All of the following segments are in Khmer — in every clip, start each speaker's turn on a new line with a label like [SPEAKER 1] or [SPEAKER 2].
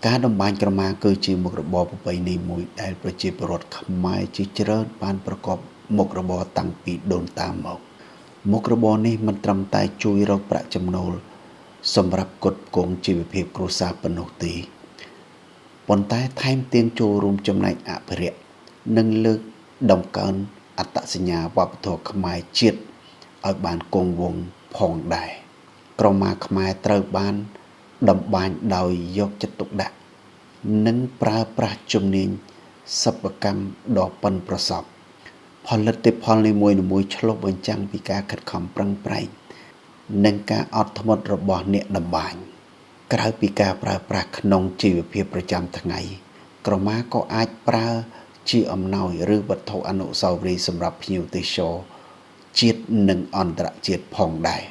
[SPEAKER 1] ការតម្បាញក្រមាគឺជាមុខរបរប្រពៃណីមួយដែលប្រជាពលរដ្ឋខ្មែរជាច្រើនបានប្រកបមុខរបរតាំងពីដូនតាមកមុខរបរនេះមិនត្រឹមតែជួយរកប្រាក់ចំណូលសម្រាប់ផ្គត់ផ្គង់ជីវភាពគ្រួសារប៉ុណ្ណោះទេប៉ុន្តែថែមទាំងចូលរួមចំណែកអភិរក្សនិងលើកតម្កើងអត្តសញ្ញាណវប្បធម៌ខ្មែរជាតិឲ្យបានគង់វង្សផងដែរក្រមាខ្មែរត្រូវបានតម្បាញដោយយកចិត្តទុកដាក់និងប្រើប្រាស់ជំនាញសិប្បកម្មដ៏ប៉ិនប្រសប់ផលិតផលនីមួយៗឆ្លុះបញ្ចាំងពីការខិតខំប្រឹងប្រែងនិងការអត់ធ្មត់របស់អ្នកតម្បាញក្រៅពីការប្រើប្រាស់ក្នុងជីវភាពប្រចាំថ្ងៃក្រមាក៏អាចប្រើជាអំណោយឬវត្ថុអនុស្សាវរីយ៍សម្រាប់ភ្ញៀវទេសចរជាតិនិងអន្តរជាតិផងដែរ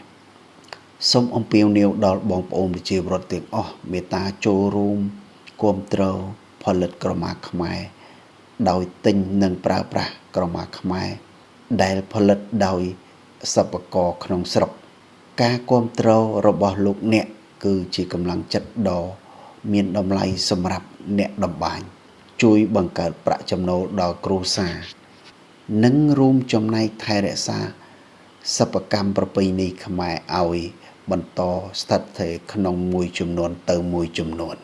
[SPEAKER 1] សូមអំពាវនាវដល់បងប្អូនប្រជាពលរដ្ឋទាំងអស់មេត្តាចូលរួមគាំទ្រផលិតក្រមាខ្មែរដោយទិញនិងប្រើប្រាស់ក្រមាខ្មែរដែលផលិតដោយសិប្បករក្នុងស្រុកការគាំទ្ររបស់លោកអ្នកគឺជាកម្លាំងចិត្តដ៏មានតម្លៃសម្រាប់អ្នកតម្បាញជួយបង្កើតប្រាក់ចំណូលដល់គ្រួសារនិងរួមចំណែកថែរក្សាសិប្បកម្មប្រពៃណីខ្មែរឲ្យបន្តស្ថិតស្ថេរក្នុងមួយជំនាន់ទៅមួយជំនាន់